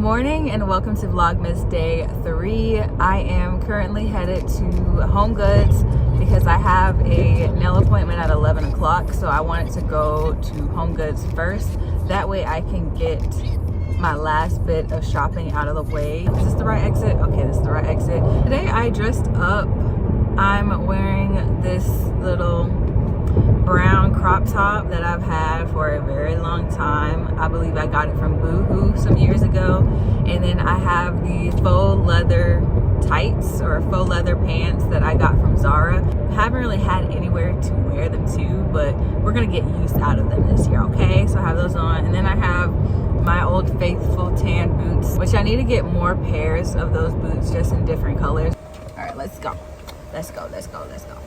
Morning and welcome to Vlogmas Day 3. I am currently headed to Home Goods because I have a nail appointment at 11 o'clock. So I wanted to go to Home Goods first. That way I can get my last bit of shopping out of the way. Is this the right exit? Okay, this is the right exit. Today I dressed up. I'm wearing this little brown crop top that I've had for a very long time. I believe I got it from Boohoo some years ago. And then I have the faux leather tights or faux leather pants that I got from Zara. Haven't really had anywhere to wear them to, but we're gonna get used out of them this year, okay? So I have those on, and then I have my Old Faithful tan boots, which I need to get more pairs of those boots just in different colors. All right, let's go. Let's go, let's go, let's go.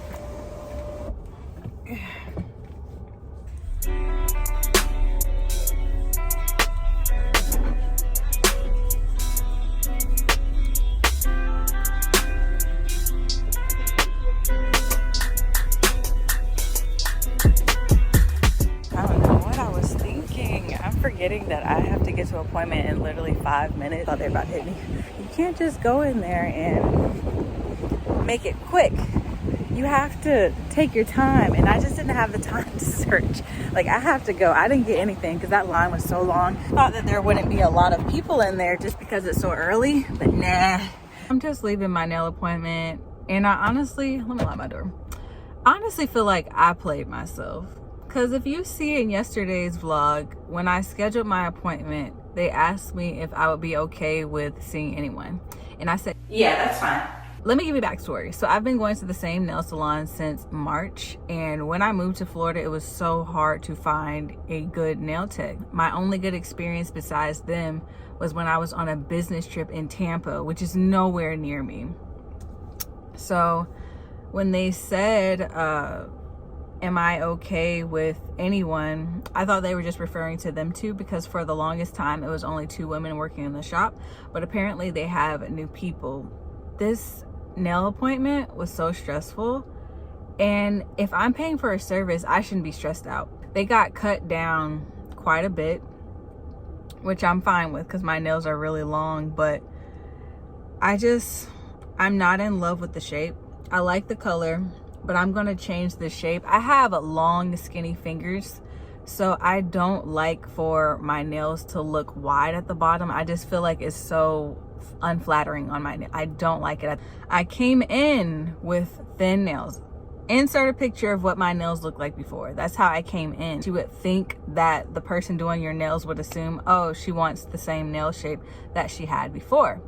Forgetting that I have to get to an appointment in literally 5 minutes. Oh, they're about to hit me. You can't just go in there and make it quick. You have to take your time, and I just didn't have the time to search. Like, I have to go. I didn't get anything because that line was so long. Thought that there wouldn't be a lot of people in there just because it's so early, but nah. I'm just leaving my nail appointment, and I honestly, let me lock my door. I honestly feel like I played myself. Because if you see in yesterday's vlog, when I scheduled my appointment, they asked me if I would be okay with seeing anyone. And I said, yeah, that's fine. Let me give you a backstory. So I've been going to the same nail salon since March. And when I moved to Florida, it was so hard to find a good nail tech. My only good experience besides them was when I was on a business trip in Tampa, which is nowhere near me. So when they said, am I okay with anyone? I thought they were just referring to them too, because for the longest time it was only 2 women working in the shop, but apparently they have new people. This nail appointment was so stressful, and if I'm paying for a service, I shouldn't be stressed out. They got cut down quite a bit, which I'm fine with because my nails are really long, but I'm not in love with the shape. I like the color, but I'm gonna change the shape. I have long, skinny fingers, so I don't like for my nails to look wide at the bottom. I just feel like it's so unflattering on my nail. I don't like it. I came in with thin nails. Insert a picture of what my nails looked like before. That's how I came in. You would think that the person doing your nails would assume, oh, she wants the same nail shape that she had before.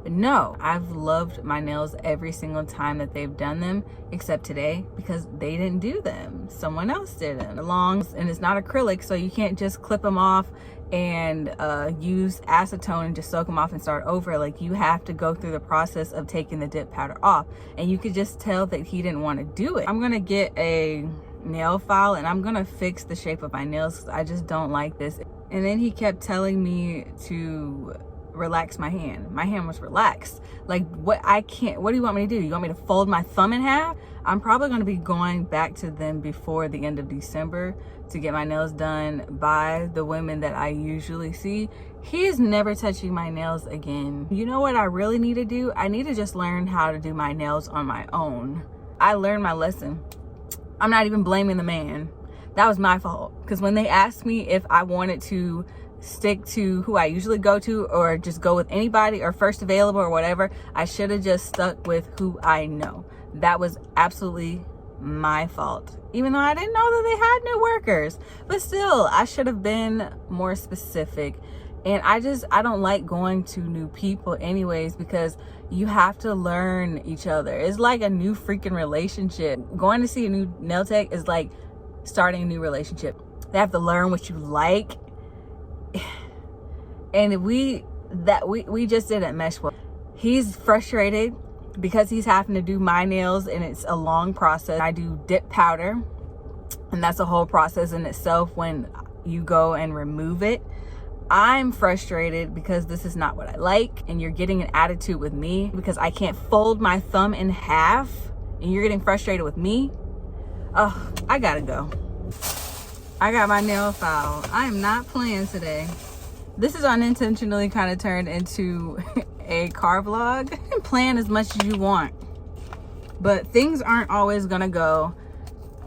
But no, I've loved my nails every single time that they've done them, except today, because they didn't do them. Someone else did them. And it's not acrylic, so you can't just clip them off and use acetone and just soak them off and start over. Like, you have to go through the process of taking the dip powder off. And you could just tell that he didn't want to do it. I'm gonna get a nail file and I'm gonna fix the shape of my nails because I just don't like this. And then he kept telling me to relax my hand. My hand was relaxed. Like, what do you want me to do? You want me to fold my thumb in half? I'm probably going to be going back to them before the end of December to get my nails done by the women that I usually see. He is never touching my nails again. You know what I really need to do? I need to just learn how to do my nails on my own. I learned my lesson. I'm not even blaming the man. That was my fault. Because when they asked me if I wanted to stick to who I usually go to or just go with anybody or first available or whatever, I should have just stuck with who I know. That was absolutely my fault, even though I didn't know that they had new workers. But still, I should have been more specific. And I don't like going to new people anyways, because you have to learn each other. It's like a new freaking relationship. Going to see a new nail tech is like starting a new relationship. They have to learn what you like. And we just didn't mesh well. He's frustrated because he's having to do my nails and it's a long process. I do dip powder, and that's a whole process in itself when you go and remove it. I'm frustrated because this is not what I like, and you're getting an attitude with me because I can't fold my thumb in half, and you're getting frustrated with me. Oh, I gotta go. I got my nail file. I am not playing today. This is unintentionally kind of turned into a car vlog. You can plan as much as you want, but things aren't always gonna go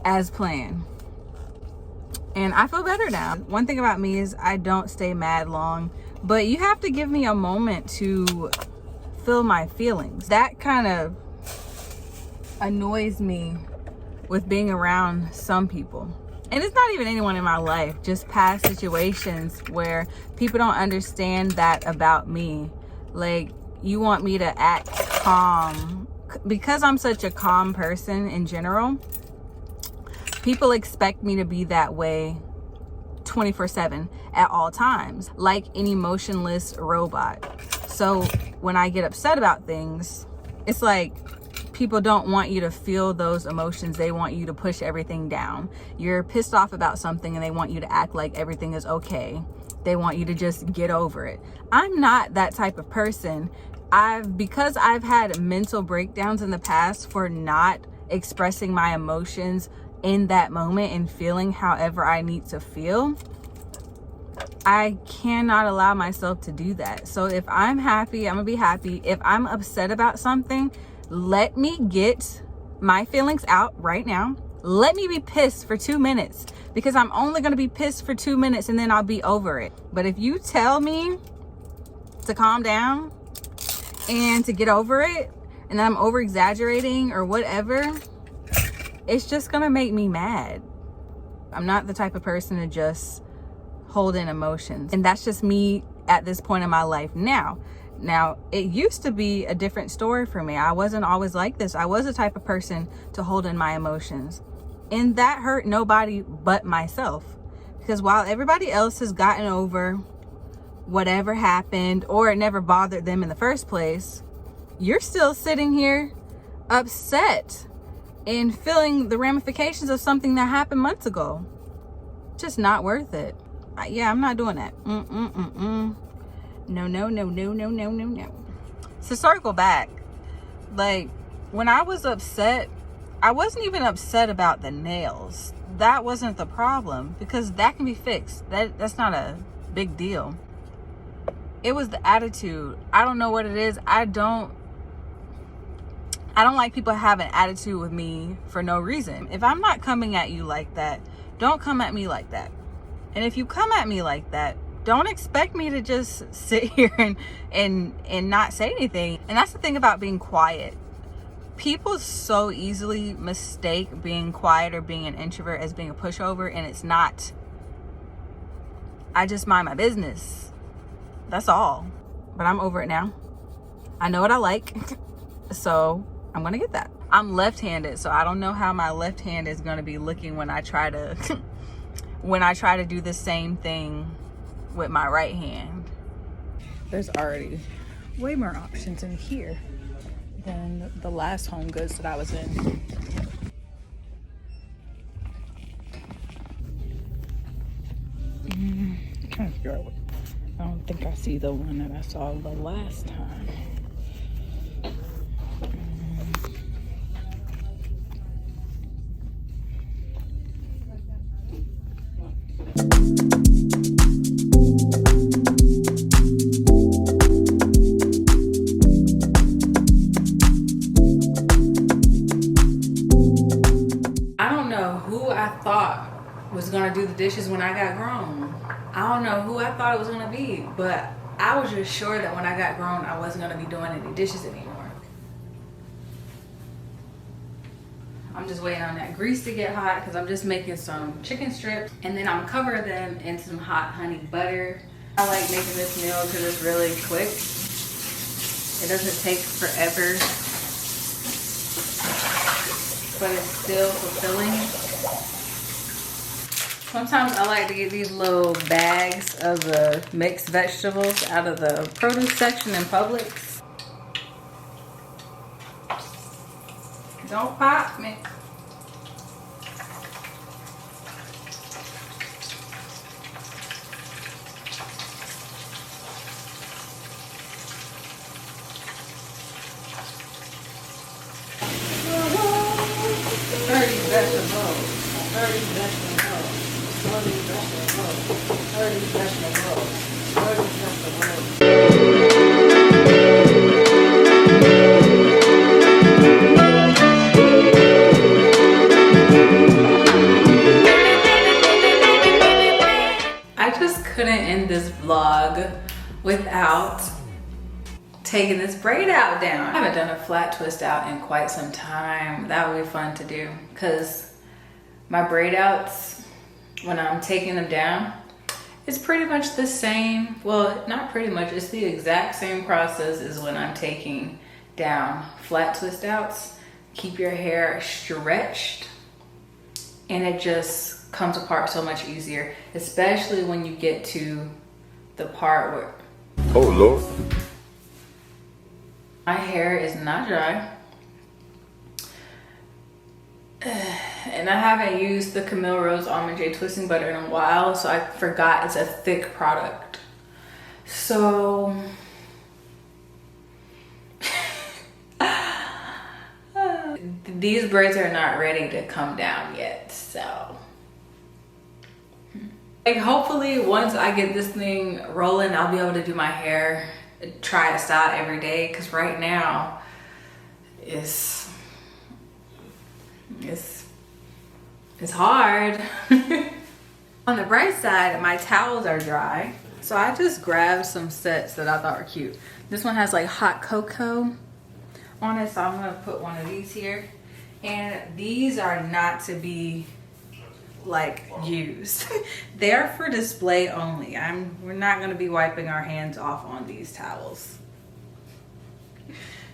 as planned. And I feel better now. One thing about me is I don't stay mad long, but you have to give me a moment to feel my feelings. That kind of annoys me with being around some people. And it's not even anyone in my life, just past situations where people don't understand that about me. Like, you want me to act calm. Because I'm such a calm person in general, people expect me to be that way 24/7 at all times, like an emotionless robot. So when I get upset about things, it's like people don't want you to feel those emotions. They want you to push everything down. You're pissed off about something and they want you to act like everything is okay. They want you to just get over it. I'm not that type of person. Because I've had mental breakdowns in the past for not expressing my emotions in that moment and feeling however I need to feel, I cannot allow myself to do that. So if I'm happy, I'm gonna be happy. If I'm upset about something, let me get my feelings out right now. Let me be pissed for 2 minutes, because I'm only gonna be pissed for 2 minutes and then I'll be over it. But if you tell me to calm down and to get over it, and then I'm over exaggerating or whatever, it's just gonna make me mad. I'm not the type of person to just hold in emotions. And that's just me at this point in my life now. Now, it used to be a different story for me. I wasn't always like this. I was the type of person to hold in my emotions. And that hurt nobody but myself. Because while everybody else has gotten over whatever happened, or it never bothered them in the first place, you're still sitting here upset and feeling the ramifications of something that happened months ago. Just not worth it. Yeah, I'm not doing that. No, no, no, no, no, no, no, no. To circle back, like, when I was upset, I wasn't even upset about the nails. That wasn't the problem, because that can be fixed. That's not a big deal. It was the attitude. I don't know what it is. I don't like people having attitude with me for no reason. If I'm not coming at you like that, don't come at me like that. And if you come at me like that, don't expect me to just sit here and not say anything. And that's the thing about being quiet. People so easily mistake being quiet or being an introvert as being a pushover, and it's not. I just mind my business. That's all. But I'm over it now. I know what I like, so I'm gonna get that. I'm left-handed, so I don't know how my left hand is gonna be looking when I try to do the same thing with my right hand. There's already way more options in here than the last Home Goods that I was in. I'm trying to figure out what. I don't think I see the one that I saw the last time. I don't know who I thought was gonna do the dishes when I got grown. I don't know who I thought it was gonna be, but I was just sure that when I got grown, I wasn't gonna be doing any dishes anymore. I'm just waiting on that grease to get hot because I'm just making some chicken strips, and then I'm cover them in some hot honey butter. I like making this meal because it's really quick. It doesn't take forever, but it's still fulfilling. Sometimes I like to get these little bags of the mixed vegetables out of the produce section in Publix. Don't pop me. Vegetables. end this vlog without taking this braid out down. I haven't done a flat twist out in quite some time. That would be fun to do because my braid outs, when I'm taking them down, it's pretty much the same. Well, not pretty much, it's the exact same process as when I'm taking down flat twist outs. Keep your hair stretched and it just comes apart so much easier, especially when you get to the part where, oh Lord, my hair is not dry. And I haven't used the Camille Rose Almond J Twisting Butter in a while, so I forgot it's a thick product. So these braids are not ready to come down yet, so like hopefully once I get this thing rolling, I'll be able to do my hair, try a style every day, because right now it's hard. On the bright side, my towels are dry, so I just grabbed some sets that I thought were cute. This one has like hot cocoa on it, so I'm gonna put one of these here. And these are not to be like used. They're for display only. We're not gonna be wiping our hands off on these towels.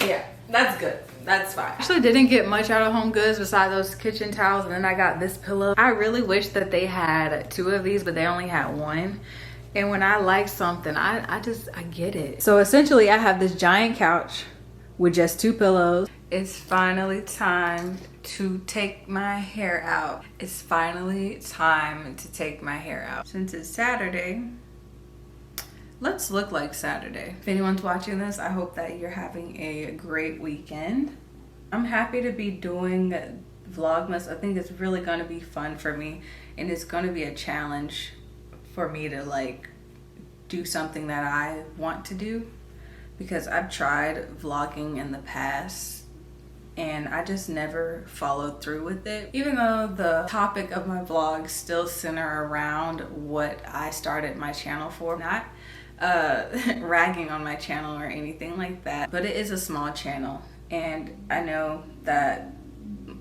Yeah, that's good. That's fine. Actually didn't get much out of Home Goods besides those kitchen towels, and then I got this pillow. I really wish that they had 2 of these, but they only had 1. And when I like something, I get it. So essentially I have this giant couch with just 2 pillows. It's finally time to take my hair out. It's finally time to take my hair out. Since it's Saturday, let's look like Saturday. If anyone's watching this, I hope that you're having a great weekend. I'm happy to be doing Vlogmas. I think it's really gonna be fun for me, and it's gonna be a challenge for me to like do something that I want to do, because I've tried vlogging in the past and I just never followed through with it. Even though the topic of my vlogs still center around what I started my channel for, not ragging on my channel or anything like that, but it is a small channel, and I know that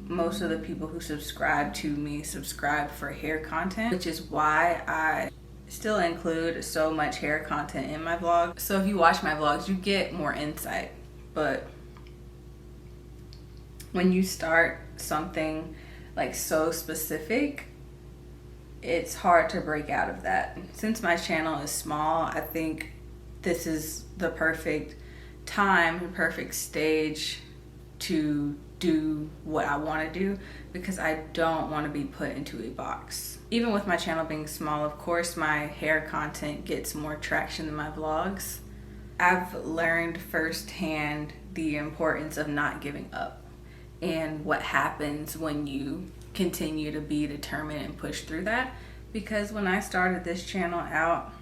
most of the people who subscribe to me subscribe for hair content, which is why I still include so much hair content in my vlog. So if you watch my vlogs, you get more insight. But when you start something like so specific, it's hard to break out of that. Since my channel is small, I think this is the perfect time, the perfect stage to do what I want to do, because I don't want to be put into a box. Even with my channel being small, of course my hair content gets more traction than my vlogs. I've learned firsthand the importance of not giving up and what happens when you continue to be determined and push through that. Because when I started this channel out,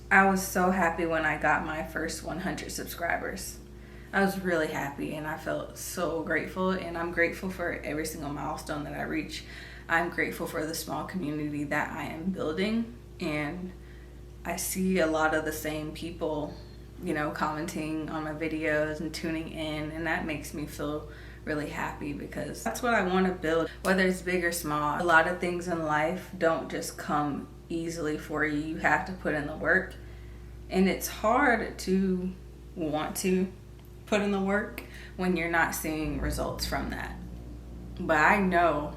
I was so happy when I got my first 100 subscribers. I was really happy and I felt so grateful, and I'm grateful for every single milestone that I reach. I'm grateful for the small community that I am building, and I see a lot of the same people, you know, commenting on my videos and tuning in, and that makes me feel really happy, because that's what I want to build, whether it's big or small. A lot of things in life don't just come easily for you. You have to put in the work, and it's hard to want to put in the work when you're not seeing results from that. But I know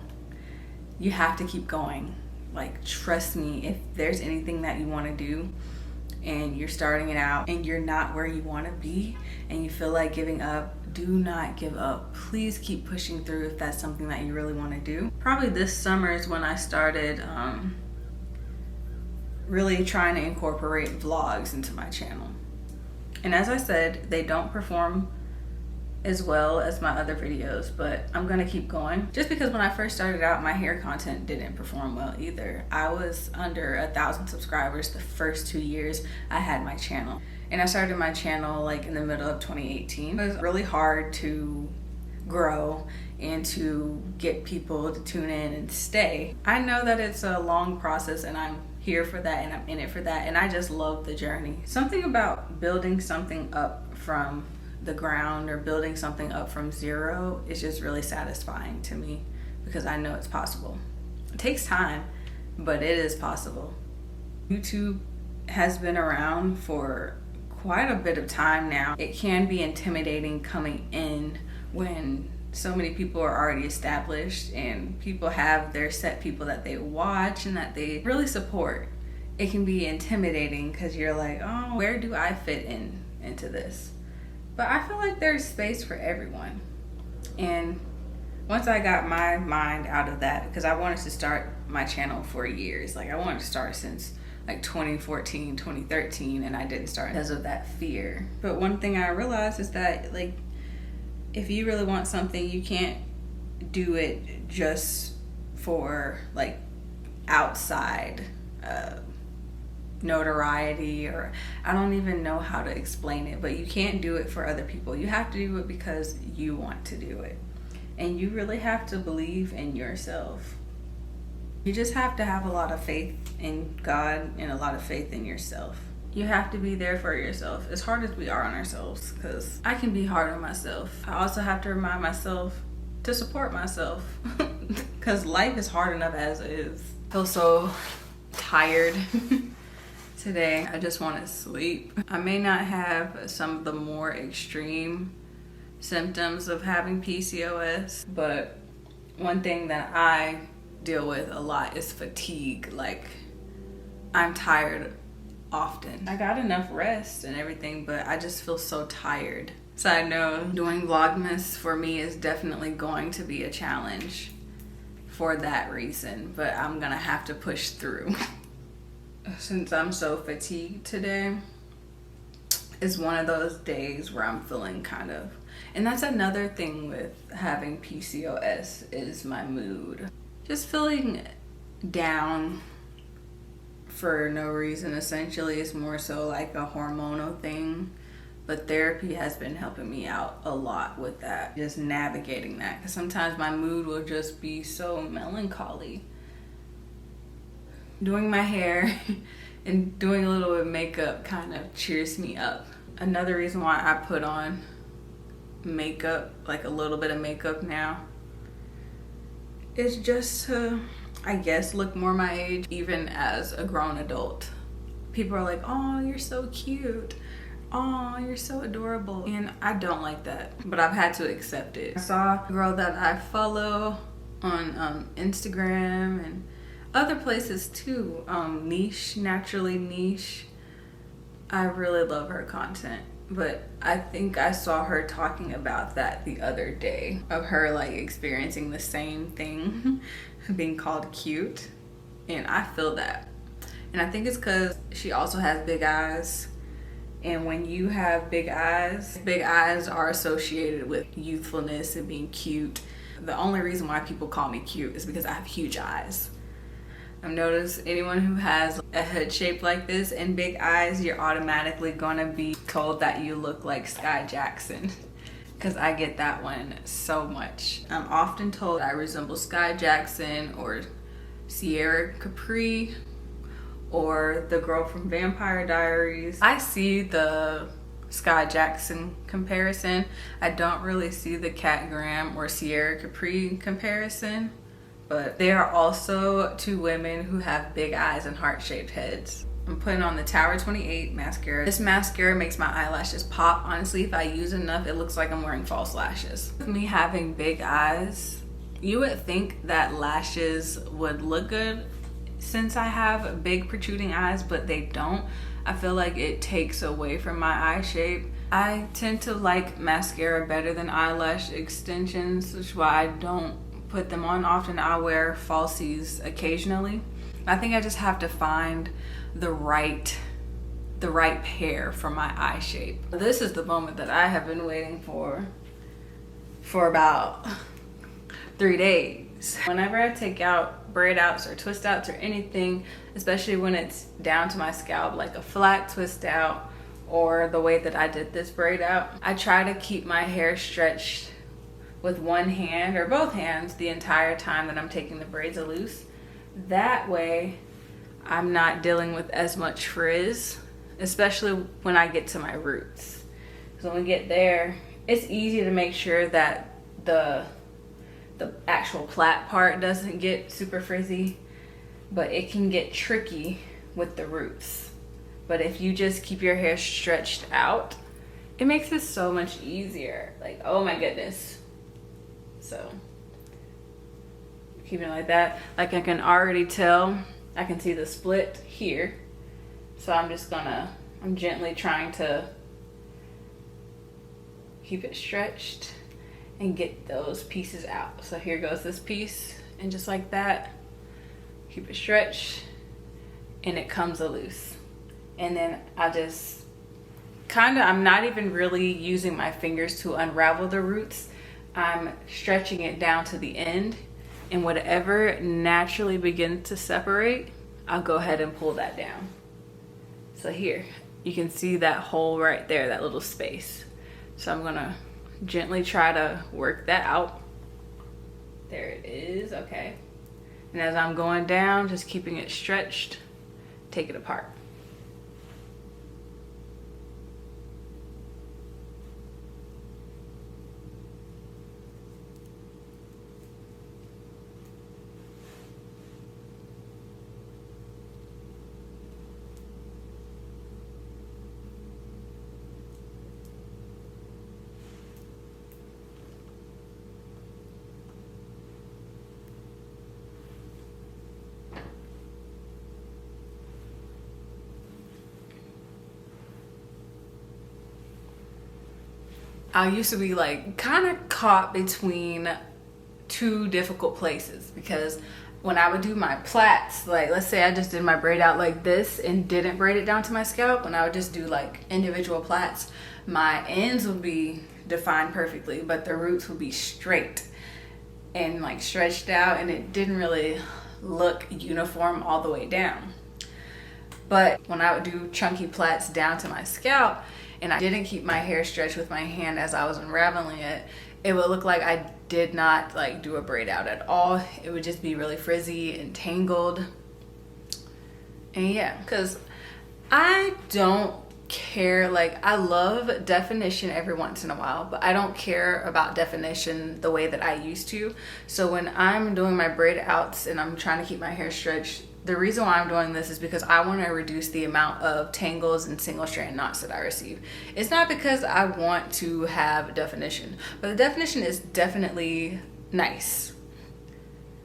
you have to keep going. Like, trust me, if there's anything that you want to do and you're starting it out and you're not where you want to be and you feel like giving up, do not give up. Please keep pushing through if that's something that you really want to do. Probably this summer is when I started really trying to incorporate vlogs into my channel. And as I said, they don't perform as well as my other videos, but I'm gonna keep going. Just because when I first started out, my hair content didn't perform well either. I was under 1,000 subscribers the first 2 years I had my channel. And I started my channel like in the middle of 2018. It was really hard to grow and to get people to tune in and stay. I know that it's a long process, and I'm here for that and I'm in it for that, and I just love the journey. Something about building something up from the ground or building something up from zero is just really satisfying to me because I know it's possible. It takes time, but it is possible. YouTube has been around for quite a bit of time now. It can be intimidating coming in when so many people are already established and people have their set people that they watch and that they really support. It can be intimidating because you're like, oh, where do I fit into this? But I feel like there's space for everyone. And once I got my mind out of that, because I wanted to start my channel for years. Like I wanted to start since like 2014, 2013, and I didn't start because of that fear. But one thing I realized is that like, if you really want something, you can't do it just for like outside notoriety, or I don't even know how to explain it, but you can't do it for other people. You have to do it because you want to do it. And you really have to believe in yourself. You just have to have a lot of faith in God and a lot of faith in yourself. You have to be there for yourself, as hard as we are on ourselves, because I can be hard on myself. I also have to remind myself to support myself because life is hard enough as is. I feel so tired today. I just want to sleep. I may not have some of the more extreme symptoms of having PCOS, but one thing that I deal with a lot is fatigue. Like I'm tired often. I got enough rest and everything, but I just feel so tired. So I know doing Vlogmas for me is definitely going to be a challenge for that reason, but I'm gonna have to push through. Since I'm so fatigued today, it's one of those days where I'm feeling kind of, and that's another thing with having PCOS is my mood. Just feeling down for no reason. Essentially, it's more so like a hormonal thing, but therapy has been helping me out a lot with that, just navigating that, because sometimes my mood will just be so melancholy. Doing my hair and doing a little bit of makeup kind of cheers me up. Another reason why I put on makeup, like a little bit of makeup now, is just to, I guess, look more my age, even as a grown adult. People are like, oh, you're so cute. Oh, you're so adorable. And I don't like that, but I've had to accept it. I saw a girl that I follow on Instagram and other places too, Niche, Naturally Niche. I really love her content, but I think I saw her talking about that the other day, of her like experiencing the same thing, being called cute, and I feel that. And I think it's because she also has big eyes, and when you have big eyes are associated with youthfulness and being cute. The only reason why people call me cute is because I have huge eyes. I've noticed anyone who has a head shape like this and big eyes, you're automatically gonna be told that you look like Sky Jackson, because I get that one so much. I'm often told I resemble Sky Jackson or Sierra Capri or the girl from Vampire Diaries. I see the Sky Jackson comparison. I don't really see the Kat Graham or Sierra Capri comparison. But they are also two women who have big eyes and heart-shaped heads. I'm putting on the Tower 28 mascara. This mascara makes my eyelashes pop. Honestly, if I use enough, it looks like I'm wearing false lashes. With me having big eyes, you would think that lashes would look good since I have big protruding eyes, but they don't. I feel like it takes away from my eye shape. I tend to like mascara better than eyelash extensions, which is why I don't put them on often. I wear falsies occasionally. I think I just have to find the right pair for my eye shape. This is the moment that I have been waiting for about 3 days. Whenever I take out braid outs or twist outs or anything, especially when it's down to my scalp, like a flat twist out or the way that I did this braid out, I try to keep my hair stretched with one hand or both hands the entire time that I'm taking the braids loose. That way I'm not dealing with as much frizz, especially when I get to my roots. So when we get there, it's easy to make sure that the actual plait part doesn't get super frizzy, but it can get tricky with the roots. But if you just keep your hair stretched out, it makes it so much easier. Like, oh my goodness. So keeping it like that. Like, I can already tell, I can see the split here. So I'm gently trying to keep it stretched and get those pieces out. So here goes this piece, and just like that, keep it stretched, and it comes loose. And then I just I'm not even really using my fingers to unravel the roots. I'm stretching it down to the end, and whatever naturally begins to separate, I'll go ahead and pull that down. So here, you can see that hole right there, that little space. So I'm gonna gently try to work that out. There it is, okay. And as I'm going down, just keeping it stretched, take it apart. I used to be like kind of caught between two difficult places, because when I would do my plaits, like let's say I just did my braid out like this and didn't braid it down to my scalp, when I would just do like individual plaits, my ends would be defined perfectly, but the roots would be straight and like stretched out, and it didn't really look uniform all the way down. But when I would do chunky plaits down to my scalp, and I didn't keep my hair stretched with my hand as I was unraveling it, it would look like I did not like do a braid out at all. It would just be really frizzy and tangled. And yeah, because I don't care, like I love definition every once in a while, but I don't care about definition the way that I used to. So when I'm doing my braid outs and I'm trying to keep my hair stretched, the reason why I'm doing this is because I want to reduce the amount of tangles and single strand knots that I receive. It's not because I want to have definition, but the definition is definitely nice.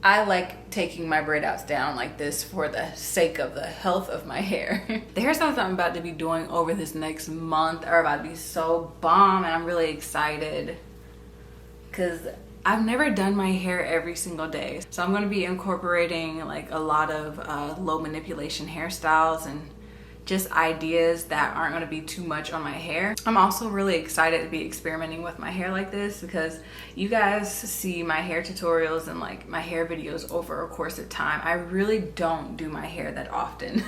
I like taking my braid outs down like this for the sake of the health of my hair. The hairstyles I'm about to be doing over this next month are about to be so bomb, and I'm really excited because I've never done my hair every single day. So I'm going to be incorporating like a lot of low manipulation hairstyles and just ideas that aren't going to be too much on my hair. I'm also really excited to be experimenting with my hair like this, because you guys see my hair tutorials and like my hair videos over a course of time. I really don't do my hair that often.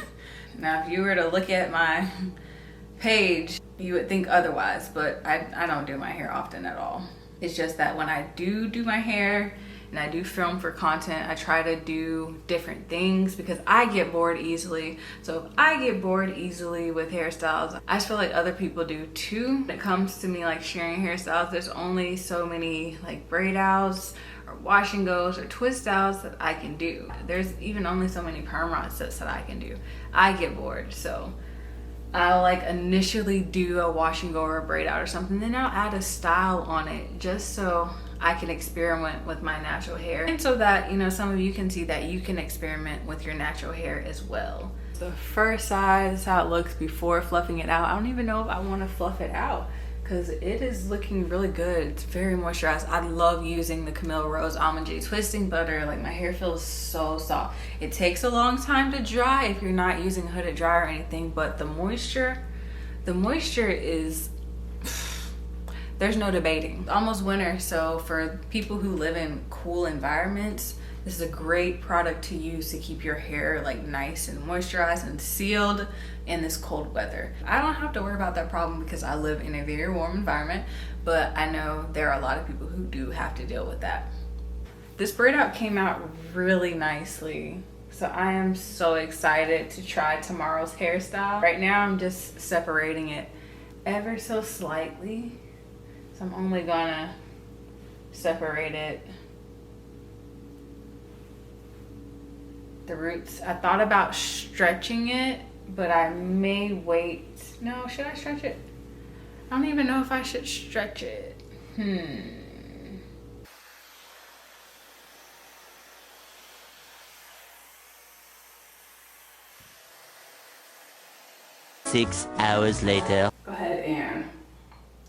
Now if you were to look at my page, you would think otherwise, but I don't do my hair often at all. It's just that when I do my hair and I do film for content, I try to do different things because I get bored easily. So if I get bored easily with hairstyles, I just feel like other people do too. When it comes to me like sharing hairstyles, there's only so many like braid outs or wash and goes or twist outs that I can do. There's even only so many perm rod sets that I can do. I get bored, so I'll like initially do a wash and go or a braid out or something, then I'll add a style on it just so I can experiment with my natural hair, and so that, you know, some of you can see that you can experiment with your natural hair as well. The first side is how it looks before fluffing it out. I don't even know if I want to fluff it out because it is looking really good. It's very moisturized. I love using the Camille Rose Almond J twisting butter. Like my hair feels so soft. It takes a long time to dry if you're not using a hooded dryer or anything, but the moisture is, there's no debating. It's almost winter, so for people who live in cool environments, this is a great product to use to keep your hair like nice and moisturized and sealed in this cold weather. I don't have to worry about that problem because I live in a very warm environment, but I know there are a lot of people who do have to deal with that. This braid out came out really nicely. So I am so excited to try tomorrow's hairstyle. Right now I'm just separating it ever so slightly. So I'm only gonna separate it the roots. I thought about stretching it, but I may wait. No, should I stretch it? I don't even know if I should stretch it. 6 hours later. Go ahead and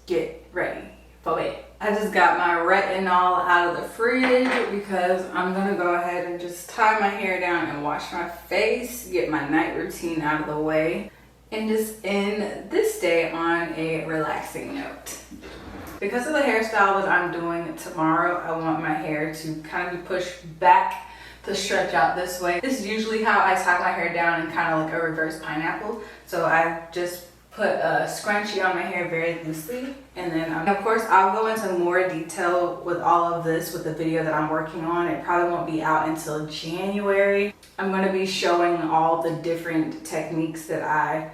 get ready for bed. I just got my retinol out of the fridge because I'm gonna go ahead and just tie my hair down and wash my face, get my night routine out of the way, and just end this day on a relaxing note. Because of the hairstyle that I'm doing tomorrow, I want my hair to kind of be pushed back to stretch out this way. This is usually how I tie my hair down in kind of like a reverse pineapple. So I just put a scrunchie on my hair very loosely, and then of course I'll go into more detail with all of this with the video that I'm working on. It probably won't be out until January. I'm going to be showing all the different techniques that I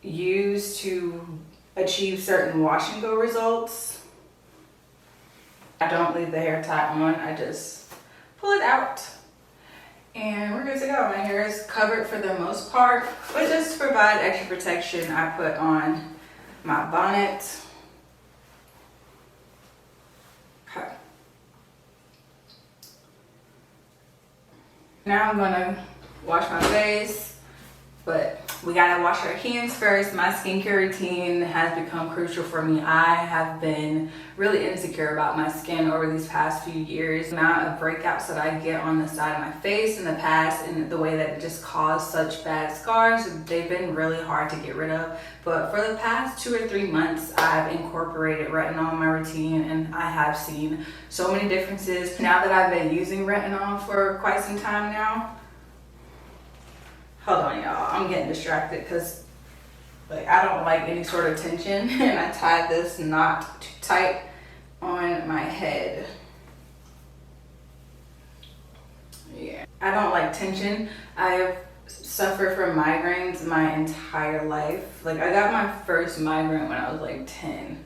use to achieve certain wash and go results. I don't leave the hair tie on, I just pull it out and we're good to go. My hair is covered for the most part, but just to provide extra protection, I put on my bonnet. Okay. Now I'm gonna wash my face, but we gotta wash our hands first. My skincare routine has become crucial for me. I have been really insecure about my skin over these past few years. The amount of breakouts that I get on the side of my face in the past, and the way that it just caused such bad scars, they've been really hard to get rid of. But for the past 2 or 3 months, I've incorporated retinol in my routine, and I have seen so many differences. Now that I've been using retinol for quite some time now, hold on y'all, I'm getting distracted because like I don't like any sort of tension and I tied this knot too tight on my head. Yeah, I don't like tension. I have suffered from migraines my entire life. Like I got my first migraine when I was like 10.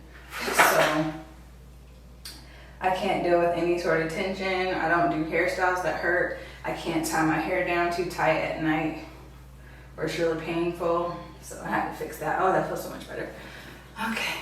So I can't deal with any sort of tension. I don't do hairstyles that hurt. I can't tie my hair down too tight at night, or it's really painful, so I had to fix that. Oh, that feels so much better. Okay.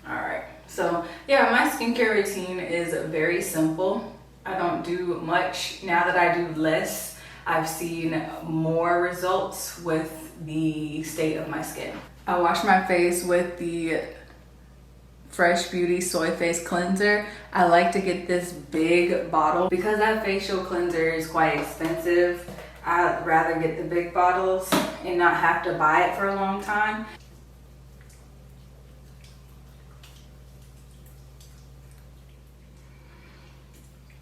All right, so yeah, my skincare routine is very simple. I don't do much. Now that I do less, I've seen more results with the state of my skin. I wash my face with the Fresh Beauty Soy Face Cleanser. I like to get this big bottle because that facial cleanser is quite expensive. I'd rather get the big bottles and not have to buy it for a long time.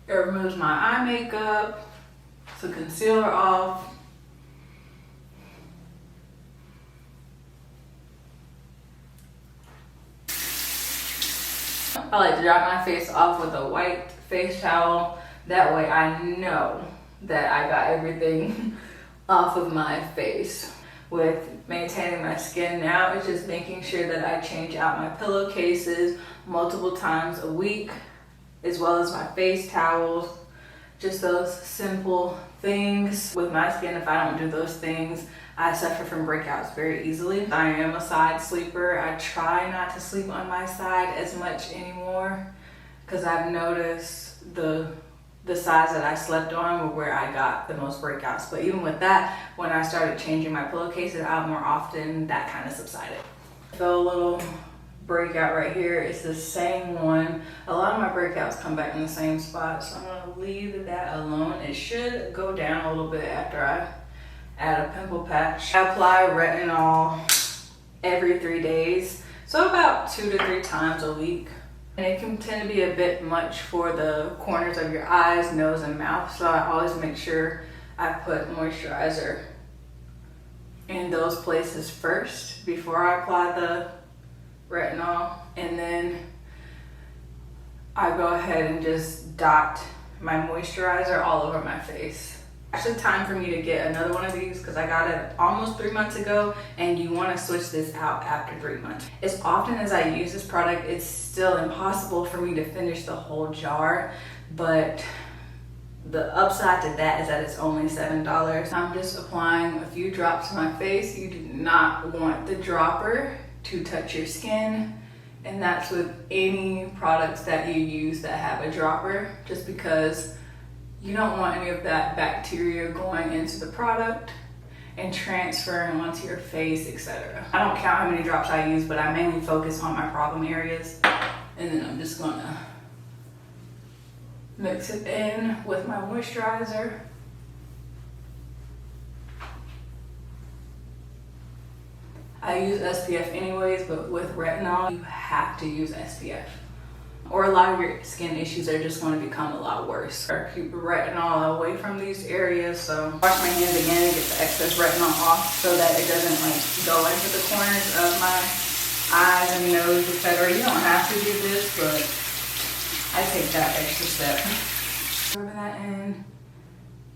It removes my eye makeup, it's a concealer off. I like to dry my face off with a white face towel. That way I know that I got everything off of my face. With maintaining my skin now, it's just making sure that I change out my pillowcases multiple times a week, as well as my face towels. Just those simple things. With my skin, if I don't do those things, I suffer from breakouts very easily. I am a side sleeper. I try not to sleep on my side as much anymore because I've noticed the sides that I slept on were where I got the most breakouts. But even with that, when I started changing my pillowcases out more often, that kind of subsided. I feel a little breakout right here. It's the same one. A lot of my breakouts come back in the same spot, so I'm gonna leave that alone. It should go down a little bit after I add a pimple patch. I apply retinol every 3 days, so about 2 to 3 times a week. And it can tend to be a bit much for the corners of your eyes, nose, and mouth, so I always make sure I put moisturizer in those places first before I apply the retinol. And then I go ahead and just dot my moisturizer all over my face. Actually time for me to get another one of these because I got it almost 3 months ago, and you want to switch this out after 3 months. As often as I use this product, it's still impossible for me to finish the whole jar, but the upside to that is that it's only $7. I'm just applying a few drops to my face. You do not want the dropper to touch your skin, and that's with any products that you use that have a dropper, just because you don't want any of that bacteria going into the product and transferring onto your face, etc. I don't count how many drops I use, but I mainly focus on my problem areas, and then I'm just gonna mix it in with my moisturizer. I use SPF anyways, but with retinol, you have to use SPF. Or a lot of your skin issues are just going to become a lot worse. Or keep retinol away from these areas, so wash my hands again and get the excess retinol off so that it doesn't like go into the corners of my eyes and nose, etc. You don't have to do this, but I take that extra step. Rubbing that in,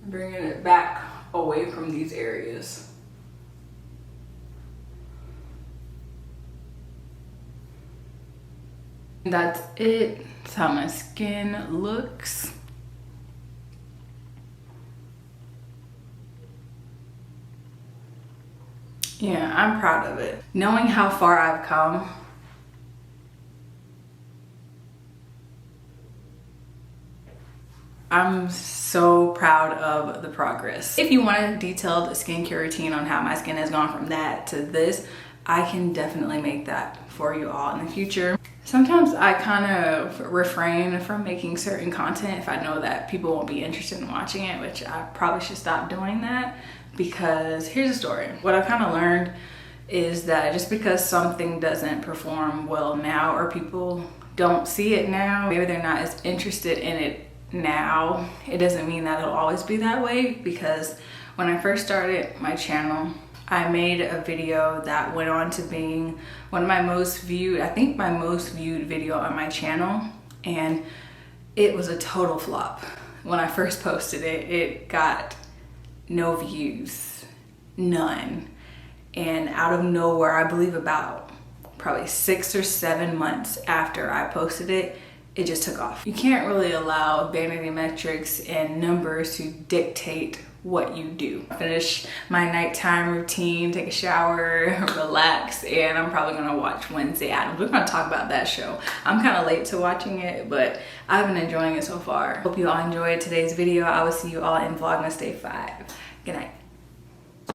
bringing it back away from these areas. That's it. That's how my skin looks. Yeah, I'm proud of it. Knowing how far I've come, I'm so proud of the progress. If you want a detailed skincare routine on how my skin has gone from that to this, I can definitely make that for you all in the future. Sometimes I kind of refrain from making certain content if I know that people won't be interested in watching it, which I probably should stop doing that, because here's a story. What I've kind of learned is that just because something doesn't perform well now, or people don't see it now, maybe they're not as interested in it now, it doesn't mean that it'll always be that way. Because when I first started my channel, I made a video that went on to being one of my most viewed, I think my most viewed video on my channel, and it was a total flop. When I first posted it, it got no views, none. And out of nowhere, I believe about probably 6 or 7 months after I posted it, it just took off. You can't really allow vanity metrics and numbers to dictate what you do. Finish my nighttime routine, take a shower, relax, and I'm probably gonna watch Wednesday Addams. We're gonna talk about that show. I'm kind of late to watching it, but I've been enjoying it so far. Hope you all enjoyed today's video. I will see you all in Vlogmas Day 5. Good night.